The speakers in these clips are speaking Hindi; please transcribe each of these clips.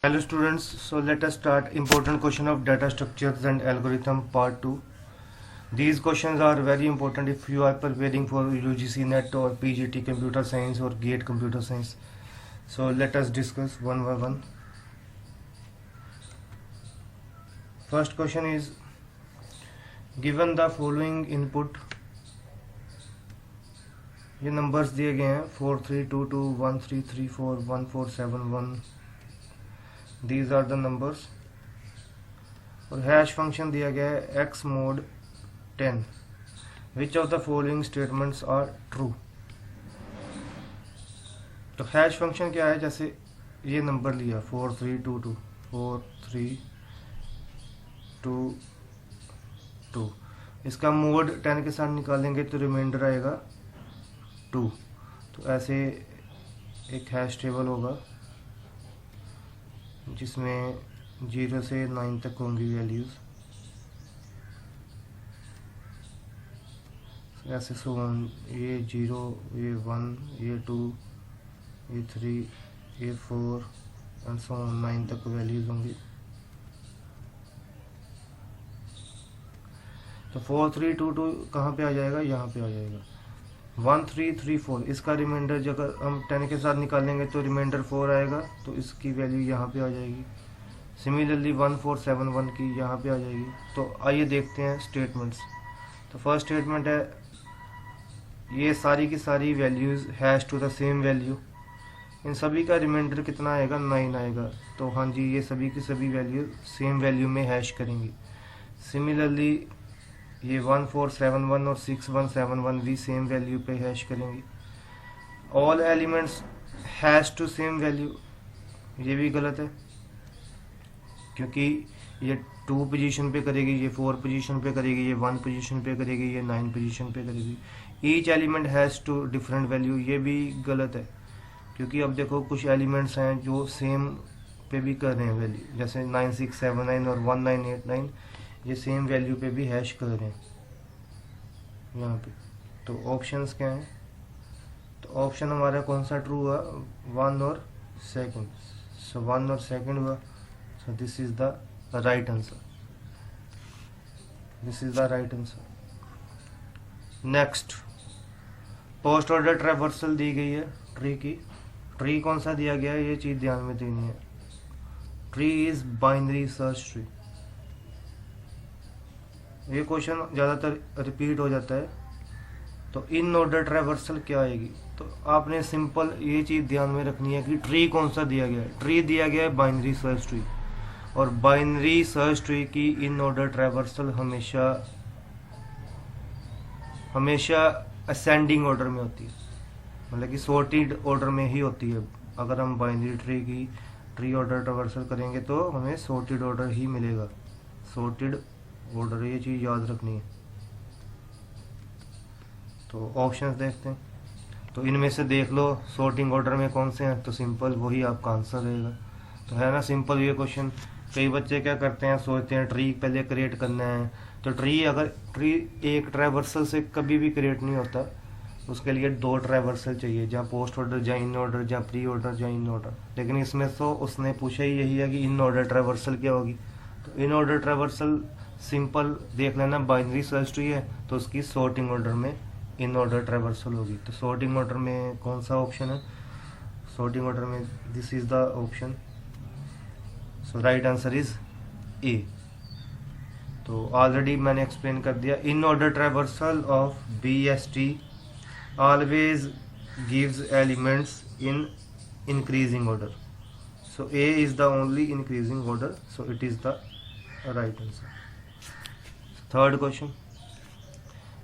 Hello students, so let us start important question of data structures and algorithm part 2. These questions are very important if you are preparing for UGC NET or PGT computer science or GATE computer science. So let us discuss one by one. First question is, given the following input, ये numbers दिए गए हैं 4322 1334 1471. These are the numbers. और हैश फंक्शन दिया गया है x mod 10. Which of the following statements are true? तो हैश फंक्शन क्या है, जैसे ये नंबर लिया 4322 4322, इसका मोड 10 के साथ निकालेंगे तो रिमाइंडर आएगा 2. तो ऐसे एक हैश टेबल होगा जिसमें 0 से 9 तक होंगी वैल्यूज. ऐसे सो ये 0, ये 1, ये 2, ये 3, ये 4 एंड सो 9 तक वैल्यूज होंगी. तो 4322 कहाँ पे आ जाएगा, यहाँ पे आ जाएगा. 1334 इसका रिमाइंडर अगर हम 10 के साथ निकालेंगे तो रिमाइंडर 4 आएगा, तो इसकी वैल्यू यहाँ पे आ जाएगी. सिमिलरली 1471 की यहाँ पे आ जाएगी. तो आइए देखते हैं स्टेटमेंट्स. तो फर्स्ट स्टेटमेंट है, ये सारी की सारी values hash to the same value. इन सभी का रिमाइंडर कितना आएगा, 9 आएगा. तो हाँ जी, ये सभी की सभी वैल्यू सेम वैल्यू में हैश करेंगी. सिमिलरली ये 1471 और 6171 भी सेम वैल्यू पे हैश करेंगी. All elements hash to same value, ये भी गलत है क्योंकि ये 2 पोजीशन पे करेगी, ये 4 पोजीशन पे करेगी, ये 1 पोजीशन पे करेगी, ये 9 पोजीशन पे करेगी. Each element has two different value, ये भी गलत है क्योंकि अब देखो कुछ एलिमेंट्स हैं जो सेम पे भी कर रहे हैं वैल्यू, जैसे 9679 और 1989 ये सेम वैल्यू पे भी हैश कर रहे हैं यहाँ पे. तो ऑप्शंस क्या हैं, तो ऑप्शन हमारा कौन सा ट्रू हुआ, 1 और 2. सो 1 और 2 हुआ. So this is the right answer. This is the right answer. Next, post order traversal दी गई है ट्री की. ट्री कौन सा दिया गया है, ये चीज ध्यान में देनी है. Tree is binary search tree. ये क्वेश्चन ज़्यादातर रिपीट हो जाता है. तो इन ऑर्डर ट्रैवर्सल क्या आएगी, तो आपने सिंपल ये चीज़ ध्यान में रखनी है कि ट्री कौन सा दिया गया है. ट्री दिया गया है बाइनरी सर्च ट्री, और बाइनरी सर्च ट्री की इन ऑर्डर ट्रैवर्सल हमेशा असेंडिंग ऑर्डर में होती है, मतलब कि सॉर्टेड ऑर्डर में ही होती है. अगर हम बाइनरी ट्री की ट्री ऑर्डर ट्रैवर्सल करेंगे तो हमें सॉर्टेड ऑर्डर ही मिलेगा. सॉर्टेड ऑर्डर, ये चीज़ याद रखनी है. तो ऑप्शंस देखते हैं. तो इनमें से देख लो सॉर्टिंग ऑर्डर में कौन से हैं, तो सिंपल वही आपका आंसर रहेगा. तो है ना सिंपल ये क्वेश्चन. कई बच्चे क्या करते हैं, सोचते हैं ट्री पहले क्रिएट करना है. तो ट्री एक ट्रैवर्सल से कभी भी क्रिएट नहीं होता, उसके लिए 2 ट्रैवर्सल चाहिए, जहाँ पोस्ट ऑर्डर, जहाँ इन ऑर्डर, जहाँ प्री ऑर्डर, जहाँ इन ऑर्डर. लेकिन इसमें तो उसने पूछा ही यही है कि इन ऑर्डर ट्रैवर्सल क्या होगी. तो इन ऑर्डर ट्रैवर्सल सिंपल देख लेना, बाइनरी सर्च ट्री है तो उसकी सॉर्टिंग ऑर्डर में इन ऑर्डर ट्रैवर्सल होगी. तो सॉर्टिंग ऑर्डर में कौन सा ऑप्शन है, सॉर्टिंग ऑर्डर में this is the option. So right answer is a. तो ऑलरेडी मैंने एक्सप्लेन कर दिया. In order traversal of BST always gives elements in increasing order. So A is the only increasing order, so it is the right answer. Third question,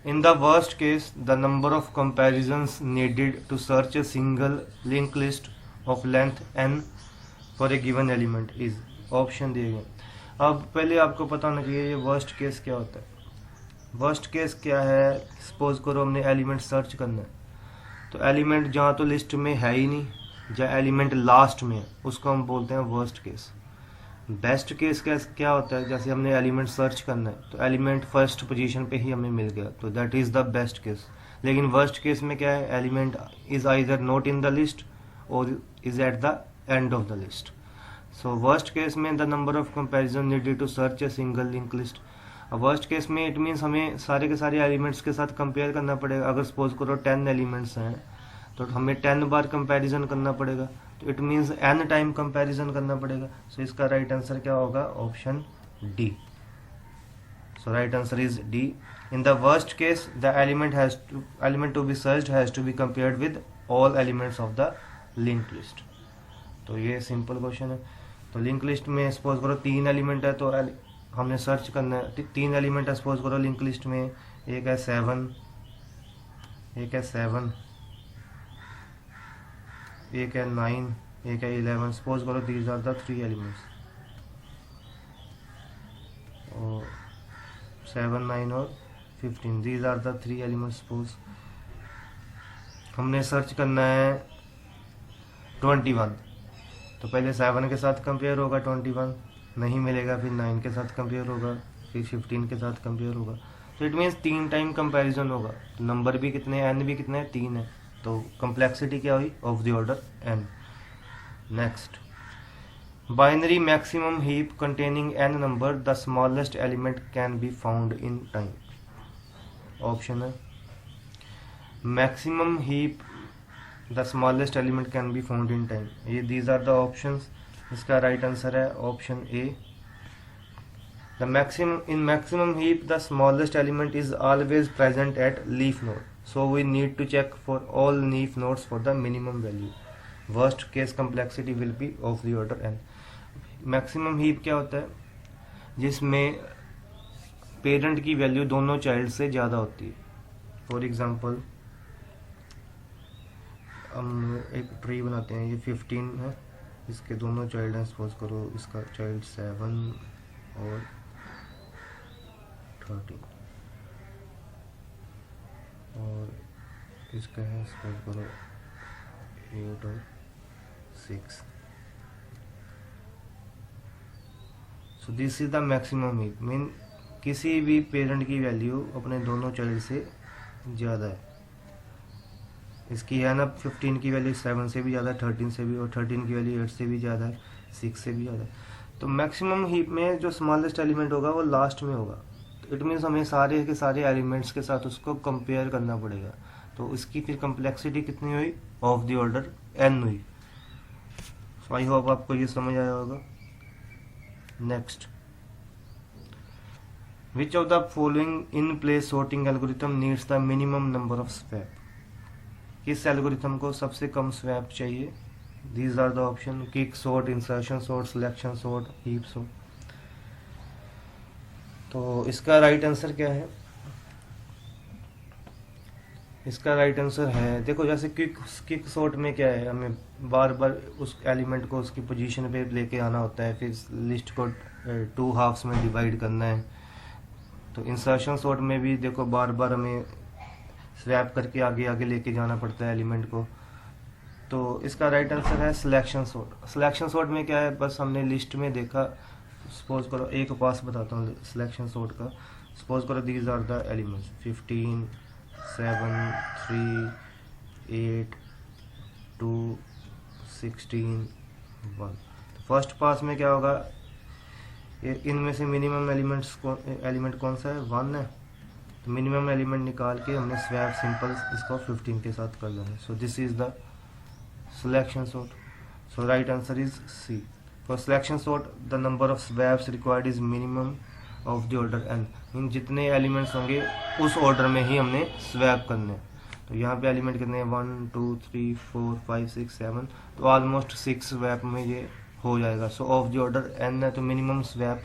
in the worst case the number of comparisons needed to search a single linked list of length n for a given element is. Option दिए गए. अब पहले आपको पता होना चाहिए ये वर्स्ट केस क्या होता है. वर्स्ट केस क्या है, सपोज करो हमने एलिमेंट सर्च करना है, तो एलिमेंट जहाँ तो लिस्ट में है ही नहीं, जहाँ एलिमेंट लास्ट में है, उसको हम बोलते हैं वर्स्ट केस. बेस्ट केस क्या होता है, जैसे हमने एलिमेंट सर्च करना है तो एलिमेंट फर्स्ट पोजीशन पे ही हमें मिल गया, तो that is the best case. लेकिन वर्स्ट केस में क्या है, element is either not in the list or is at the end of the list. So worst case में the number of comparison needed to search a single link list. अब वर्स्ट केस में इट मीन्स हमें सारे के सारे एलिमेंट्स के साथ कंपेयर करना पड़ेगा। अगर सपोज करो 10 एलिमेंट्स हैं तो हमें 10 बार कंपैरिजन करना पड़ेगा, तो it means n time comparison करना पड़ेगा। सो इसका राइट आंसर क्या होगा? Option D. So right answer is D. In the worst case the element to be searched has to be compared with all elements of the linked list। तो ये सिंपल क्वेश्चन है। तो लिंक लिस्ट में सपोज करो 3 एलिमेंट है, तो हमने सर्च करना है 3 एलिमेंट है सपोज करो लिंक लिस्ट में। एक है 7, एक है 7, एक है 9, एक है 11। सपोज करो दीज आर द 3 एलिमेंट्स, 7, 9 और 15। These are the 3 elements. Suppose हमने सर्च करना है 21, तो पहले 7 के साथ कंपेयर होगा, 21 नहीं मिलेगा, फिर 9 के साथ कंपेयर होगा, फिर 15 के साथ कंपेयर होगा। तो इट मीन्स 3 टाइम कंपैरिजन होगा। तो नंबर भी कितने हैं? n भी कितने हैं? 3 है। तो कम्प्लेक्सिटी क्या हुई? Of the order n। Next, binary maximum heap containing n number, the smallest element can be found in time. Option है maximum heap the smallest element can be found in time. ये दीज आर द ऑप्शंस। इसका राइट आंसर है option A. The maximum heap the smallest element is always present at leaf node, so we need to check for all leaf nodes for the minimum value. Worst case complexity will be of the order n। Maximum heap क्या होता है? जिसमें पेरेंट की वैल्यू दोनों चाइल्ड से ज़्यादा होती है। फॉर एग्जांपल हम एक ट्री बनाते हैं, ये 15 है, इसके दोनों चाइल्ड हैं। सपोज करो इसका चाइल्ड 7 और 13, और इसका है सपोज करो 8 और 6। सो this is the maximum heap. Mean किसी भी पेरेंट की वैल्यू अपने दोनों चाइल्ड से ज़्यादा है। इसकी है ना 15 की वैल्यू 7 से भी ज़्यादा है, 13 से भी, और 13 की वैल्यू 8 से भी ज़्यादा है, 6 से भी ज़्यादा है। तो मैक्सिमम हीप में जो स्मॉलेस्ट एलिमेंट होगा वो लास्ट में होगा। तो इट मीन्स हमें सारे के सारे एलिमेंट्स के साथ उसको कंपेयर करना पड़ेगा। तो इसकी फिर कम्प्लेक्सिटी कितनी हुई? ऑफ द ऑर्डर n हुई। सो आई होप आपको ये समझ आया होगा। Next, which of the following in place sorting algorithm needs the minimum number of swap. किस एल्गोरिथम को सबसे कम स्वैप चाहिए? These are the option: quick sort, insertion sort, selection sort, heap sort. तो इसका राइट आंसर क्या है? इसका राइट आंसर है, देखो जैसे किक सॉर्ट में क्या है, हमें बार बार उस एलिमेंट को उसकी पोजीशन पे लेके आना होता है, फिर लिस्ट को 2 हाफ्स में डिवाइड करना है। तो इंसर्शन सॉर्ट में भी देखो बार बार हमें स्वैप करके आगे आगे लेके जाना पड़ता है एलिमेंट को। तो इसका राइट आंसर है सिलेक्शन सॉर्ट। सिलेक्शन सॉर्ट में क्या है, बस हमने लिस्ट में देखा। सपोज करो एक पास बताता हूँ सिलेक्शन सॉर्ट का। सपोज करो these are the elements 15, 7, 3, 8, 2, 16, 1। First pass में क्या होगा, इनमें से मिनिमम एलिमेंट कौन सा है? 1 है। तो मिनिमम एलिमेंट निकाल के हमने स्वैप सिंपल इसको 15 के साथ कर देना है। So this is the selection sort. So right answer is C. For selection sort the number of swaps required is minimum of the order n। इन जितने एलिमेंट्स होंगे उस ऑर्डर में ही हमने स्वैप करने हैं। तो यहाँ पे एलिमेंट कितने हैं? 1, 2, 3, 4, 5, 6, 7। तो ऑलमोस्ट 6 स्वैप में ये हो जाएगा। सो ऑफ द ऑर्डर n है, तो मिनिमम स्वैप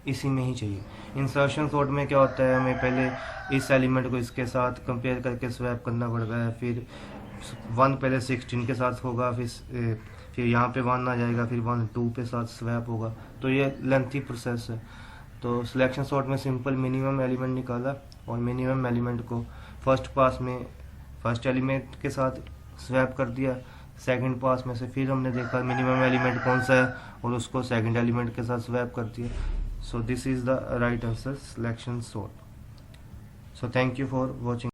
इसी में ही चाहिए। इंसर्शन सॉर्ट में क्या होता है, हमें पहले इस एलिमेंट को इसके साथ कंपेयर करके स्वैप करना पड़ता है। फिर 1 पहले 16 के साथ होगा, फिर यहाँ पे 1 आ जाएगा, फिर 1 2 पे साथ स्वैप होगा। तो ये लेंथी प्रोसेस है। तो सिलेक्शन सॉर्ट में सिंपल मिनिमम एलिमेंट निकाला और मिनिमम एलिमेंट को फर्स्ट पास में फर्स्ट एलिमेंट के साथ स्वैप कर दिया। सेकंड पास में से फिर हमने देखा मिनिमम एलिमेंट कौन सा है और उसको सेकंड एलिमेंट के साथ स्वैप कर दिया। So this is the right answer, selection sort. So thank you for watching.